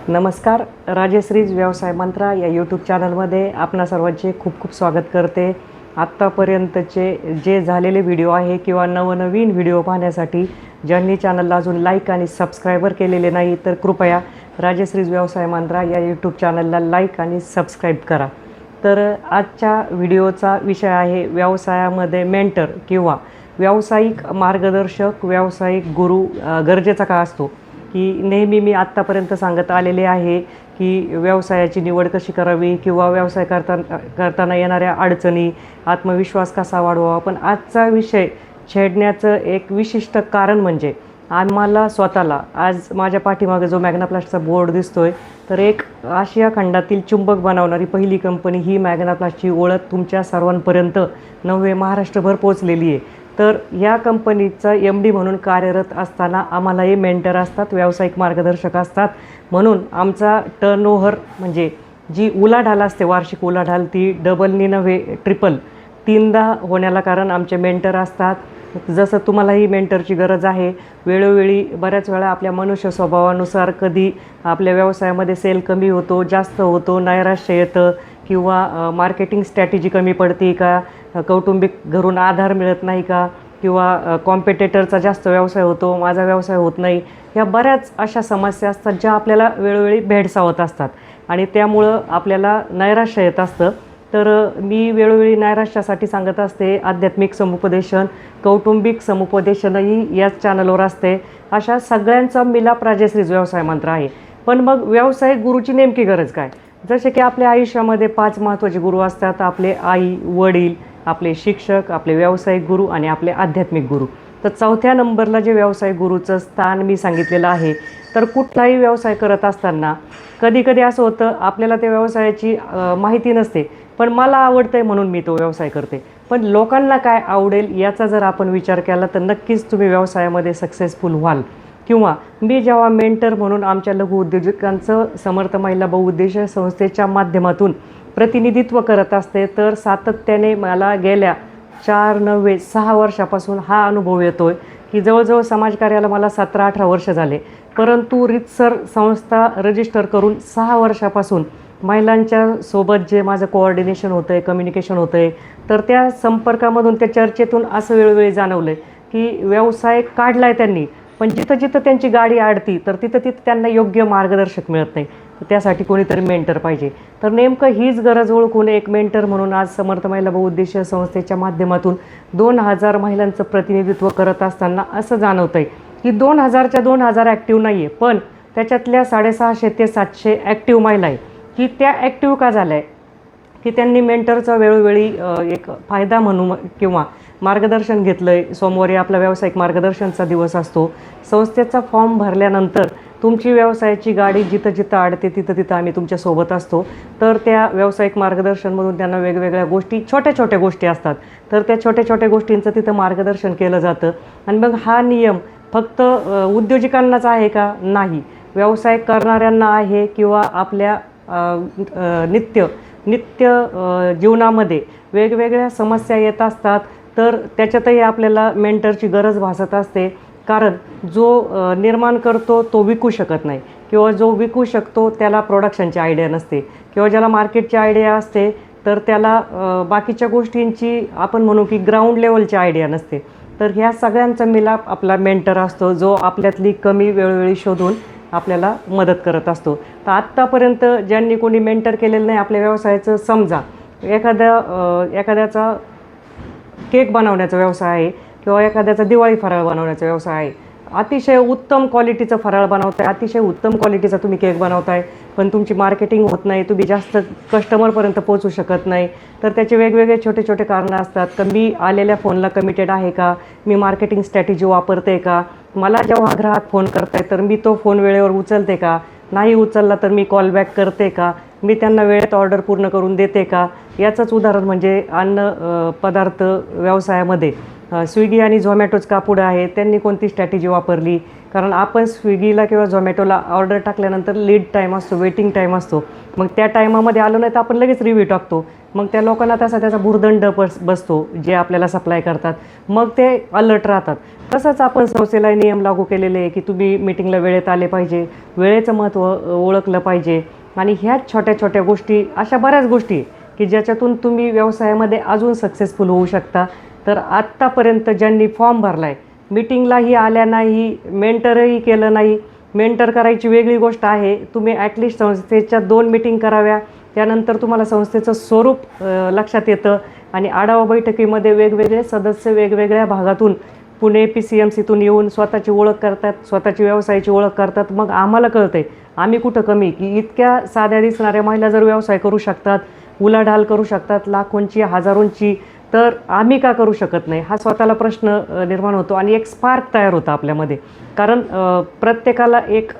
नमस्कार. राजश्रीज व्यवसाय मंत्रा या यूट्यूब चॅनलमध्ये आपणा सर्वांचे खूप खूप स्वागत करते. आत्तापर्यंतचे जे झालेले व्हिडिओ आहे किंवा नवनवीन व्हिडिओ पाहण्यासाठी ज्यांनी चॅनलला अजून लाईक आणि सबस्क्रायबर केलेले नाही तर कृपया राजश्रीज व्यवसाय मंत्रा या यूट्यूब चॅनलला लाईक आणि सबस्क्राईब करा. तर आजच्या व्हिडिओचा विषय आहे व्यवसायामध्ये मेंटर किंवा व्यावसायिक मार्गदर्शक, व्यावसायिक गुरु गरजेचा का असतो. की नेहमी मी आत्तापर्यंत सांगत आलेले आहे की व्यवसायाची निवड कशी करावी किंवा व्यवसाय करताना येणाऱ्या अडचणी, आत्मविश्वास कसा वाढवावा. पण आजचा विषय छेडण्याचं एक विशिष्ट कारण म्हणजे आम्हाला स्वतःला आज माझ्या पाठीमागे जो मॅग्नाप्लास्टचा बोर्ड दिसतोय तर एक आशिया खंडातील चुंबक बनवणारी पहिली कंपनी ही मॅग्नाप्लास्टची ओळख तुमच्या सर्वांपर्यंत नव्हे महाराष्ट्रभर पोचलेली आहे. तर या कंपनीचा MD म्हणून कार्यरत असताना आम्हालाही मेंटर असतात, व्यावसायिक मार्गदर्शक असतात. म्हणून आमचा टर्नओव्हर म्हणजे जी उलाढाल असते, वार्षिक उलाढाल ती डबलनी नव्हे ट्रिपल तीनदा होण्याला कारण आमचे मेंटर असतात. जसं तुम्हालाही मेंटरची गरज आहे. वेळोवेळी बऱ्याच वेळा आपल्या मनुष्य स्वभावानुसार कधी आपल्या व्यवसायामध्ये सेल कमी होतो, जास्त होतो, नैराश्य येतं किंवा मार्केटिंग स्ट्रॅटेजी कमी पडते का, कौटुंबिक घरून आधार मिळत नाही का, किंवा कॉम्पिटेटरचा जास्त व्यवसाय होतो, माझा व्यवसाय होत नाही. ह्या बऱ्याच अशा समस्या असतात ज्या आपल्याला वेळोवेळी भेडसावत असतात आणि त्यामुळं आपल्याला नैराश्य येत असतं. तर मी वेळोवेळी नैराश्यासाठी सांगत असते आध्यात्मिक समुपदेशन, कौटुंबिक समुपदेशनही याच चॅनलवर असते. अशा सगळ्यांचा मिलाप राजश्रीज व्यवसाय मंत्र आहे. पण मग व्यावसायिक गुरुची नेमकी गरज काय. जसे की आपल्या आयुष्यामध्ये 5 महत्त्वाचे गुरु असतात. आपले आई वडील, आपले शिक्षक, आपले व्यावसायिक गुरु आणि आपले आध्यात्मिक गुरु. तर 4थ्या नंबरला जे व्यावसायिक गुरुचं स्थान मी सांगितलेलं आहे. तर कुठलाही व्यवसाय करत असताना कधी असं होतं आपल्याला त्या व्यवसायाची माहिती नसते, पण मला आवडतं आहे म्हणून मी तो व्यवसाय करते. पण लोकांना काय आवडेल याचा जर आपण विचार केला तर नक्कीच तुम्ही व्यवसायामध्ये सक्सेसफुल व्हाल. किंवा मी जेव्हा मेंटर म्हणून आमच्या लघु उद्योजकांचं समर्थ महिला बहुउद्देशीय संस्थेच्या माध्यमातून प्रतिनिधित्व करत असते तर सातत्याने मला गेल्या 4 नव्हे 6 वर्षापासून हा अनुभव येतो आहे की जवळजवळ समाजकार्याला मला 17-18 वर्ष झाले. परंतु रीतसर संस्था रजिस्टर करून 6 वर्षापासून महिलांच्या सोबत जे माझं कोऑर्डिनेशन होतं आहे, कम्युनिकेशन होतं आहे, तर त्या संपर्कामधून, त्या चर्चेतून असं वेळोवेळी जाणवलं आहे की व्यवसाय काढला आहे त्यांनी, पण जिथं त्यांची गाडी अडती तर तिथं त्यांना योग्य मार्गदर्शक मिळत नाही. तर त्यासाठी कोणीतरी मेंटर पाहिजे. तर नेमकं हीच गरज ओळखून एक मेंटर म्हणून आज समर्थ महिला बहुउद्देशीय संस्थेच्या माध्यमातून 2000 महिलांचं प्रतिनिधित्व करत असताना असं जाणवतं आहे की 2000च्या 2000 ॲक्टिव्ह नाही आहे, पण त्याच्यातल्या 650 ते 700 ॲक्टिव्ह महिला आहे की त्या ॲक्टिव्ह का झाल्या आहे की त्यांनी मेंटरचा वेळोवेळी एक फायदा म्हणून किंवा मार्गदर्शन घेतलं आहे. सोमवारी आपला व्यावसायिक मार्गदर्शनचा दिवस असतो. संस्थेचा फॉर्म भरल्यानंतर तुमची व्यवसायाची गाडी जिथं अडते तिथं आम्ही तुमच्यासोबत असतो. तर त्या व्यावसायिक मार्गदर्शनमधून त्यांना वेगवेगळ्या गोष्टी, छोट्या गोष्टी असतात, तर त्या छोट्या गोष्टींचं तिथं मार्गदर्शन केलं जातं. आणि मग हा नियम फक्त उद्योजकांनाच आहे का? नाही, व्यवसाय करणाऱ्यांना आहे किंवा आपल्या नित्य जीवनामध्ये वेगवेगळ्या समस्या येत असतात. तर त्याच्यातही आपल्याला मेंटरची गरज भासत असते. कारण जो निर्माण करतो तो विकू शकत नाही किंवा जो विकू शकतो त्याला प्रोडक्शनची आयडिया नसते किंवा ज्याला मार्केटची आयडिया असते तर त्याला बाकीच्या गोष्टींची आपण म्हणू की ग्राउंड लेवलची आयडिया नसते. तर ह्या सगळ्यांचा मिलाप आपला मेंटर असतो, जो आपल्यातली कमी वेळोवेळी शोधून आपल्याला मदत करत असतो. तर आत्तापर्यंत ज्यांनी कोणी मेंटर केलेलं नाही आपल्या व्यवसायाचं, समजा एखाद्याचा केक बनवण्याचा व्यवसाय आहे किंवा एखाद्याचा दिवाळी फराळ बनवण्याचा व्यवसाय आहे. अतिशय उत्तम क्वालिटीचं फराळ बनवताय, अतिशय उत्तम क्वालिटीचा तुम्ही केक बनवताय, पण तुमची मार्केटिंग होत नाही, तुम्ही जास्त कस्टमरपर्यंत पोहोचू शकत नाही. तर त्याचे वेगवेगळे छोटे कारणं असतात. का मी आलेल्या फोनला कमिटेड आहे का, मी मार्केटिंग स्ट्रॅटेजी वापरते का, मला जेव्हा ग्राहक फोन करताय तर मी तो फोन वेळेवर उचलते का, नाही उचलला तर मी कॉल बॅक करते का, मी त्यांना वेळेत ऑर्डर पूर्ण करून देते का. याचंच उदाहरण म्हणजे अन्न पदार्थ व्यवसायामध्ये स्विगी आणि झोमॅटोच का पुढं आहे, त्यांनी कोणती स्ट्रॅटेजी वापरली. कारण आपण स्विगीला किंवा झोमॅटोला ऑर्डर टाकल्यानंतर लीड टाईम असतो, वेटिंग टाईम असतो. मग त्या टायमामध्ये आलं नाही तर आपण लगेच रिव्ह्यू टाकतो. मग त्या लोकांना त्याचा भुर्दंड बसतो जे आपल्याला सप्लाय करतात. मग ते अलर्ट राहतात. तसंच आपण संस्थेला नियम लागू केलेले आहे की तुम्ही मीटिंगला वेळेत आले पाहिजे, वेळेचं महत्त्व ओळखलं पाहिजे. आणि ह्या छोट्या छोट्या गोष्टी, अशा बऱ्याच गोष्टी आहे की ज्याच्यातून तुम्ही व्यवसायामध्ये अजून सक्सेसफुल होऊ शकता. तर आत्तापर्यंत ज्यांनी फॉर्म भरला आहे, मीटिंगलाही आल्या नाही, मेंटरही केलं नाही. मेंटर करायची वेगळी गोष्ट आहे, तुम्ही ॲटलिस्ट संस्थेच्या 2 मीटिंग कराव्या, त्यानंतर तुम्हाला संस्थेचं स्वरूप लक्षात येतं. आणि आढावा बैठकीमध्ये वेगवेगळे सदस्य वेगवेगळ्या भागातून, पुणे PCMCतून येऊन स्वतःची ओळख करतात, स्वतःची व्यवसायाची ओळख करतात. मग आम्हाला कळतं आहे आम्ही कुठं कमी, की इतक्या साध्या दिसणाऱ्या महिला जर व्यवसाय करू शकतात, उलाढाल करू शकतात लाखोंची हजारोंची, तर आम्ही का करू शकत नाही, हा स्वतःला प्रश्न निर्माण होतो. आणि एक स्पार्क तयार होतं आपल्यामध्ये. कारण प्रत्येकाला एक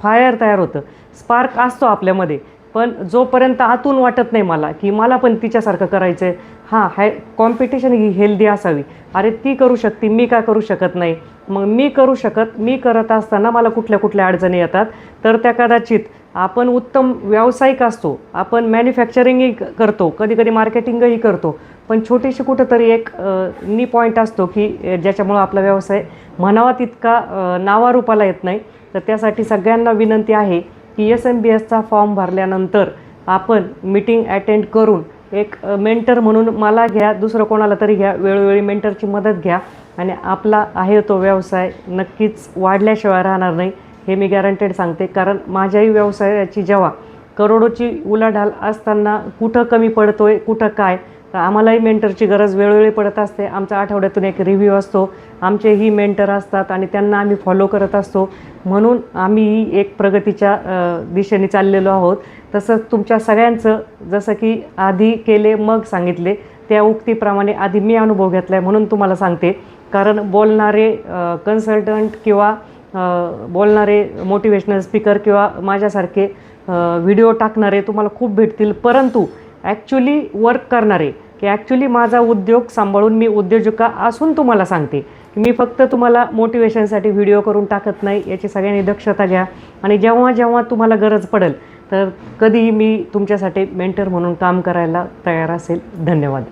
फायर तयार होतं, स्पार्क असतो आपल्यामध्ये. पण जोपर्यंत आतून वाटत नाही मला की मला पण तिच्यासारखं करायचं आहे, कॉम्पिटिशन ही हेल्दी असावी. अरे ती करू शकते, मी का करू शकत नाही. मग मी करत असताना मला कुठल्या कुठल्या अडचणी येतात, तर त्या कदाचित आपण उत्तम व्यावसायिक असतो, आपण मॅन्युफॅक्चरिंगही करतो, कधी कधी मार्केटिंगही करतो, पण छोटीशी कुठंतरी एक नी पॉईंट असतो की ज्याच्यामुळं आपला व्यवसाय म्हणावा तितका नावारूपाला येत नाही. तर त्यासाठी सगळ्यांना विनंती आहे की SMBSचा फॉर्म भरल्यानंतर आपण मीटिंग अटेंड करून एक मेंटर म्हणून मला घ्या, दुसरं कोणाला तरी घ्या, वेळोवेळी मेंटरची मदत घ्या. आणि आपला आहे तो व्यवसाय नक्कीच वाढल्याशिवाय राहणार नाही, हे मी गॅरंटेड सांगते. कारण माझ्याही व्यवसायाची जेव्हा करोडोची उलाढाल असताना कुठं कमी पडतोय, कुठं काय, तर आम्हालाही मेंटरची गरज वेळोवेळी पडत असते. आमचा आठवड्यातून एक रिव्ह्यू असतो, आमचेही मेंटर असतात आणि त्यांना आम्ही फॉलो करत असतो. म्हणून आम्हीही एक प्रगतीच्या दिशेने चाललेलो आहोत. तसंच तुमच्या सगळ्यांचं, जसं की आधी केले मग सांगितले, त्या उक्तीप्रमाणे आधी मी अनुभव घेतला आहे म्हणून तुम्हाला सांगते. कारण बोलणारे कन्सल्टंट किंवा बोलणारे मोटिवेशनल स्पीकर किंवा माझ्यासारखे व्हिडिओ टाकणारे तुम्हाला खूप भेटतील, परंतु ॲक्च्युली वर्क करणारे, की ॲक्च्युली माझा उद्योग सांभाळून मी उद्योजका असून तुम्हाला सांगते की मी फक्त तुम्हाला मोटिवेशनसाठी व्हिडिओ करून टाकत नाही, याची सगळ्यांनी दक्षता घ्या. आणि जेव्हा जेव्हा तुम्हाला गरज पडेल तर कधीही मी तुमच्यासाठी मेंटर म्हणून काम करायला तयार असेल. धन्यवाद.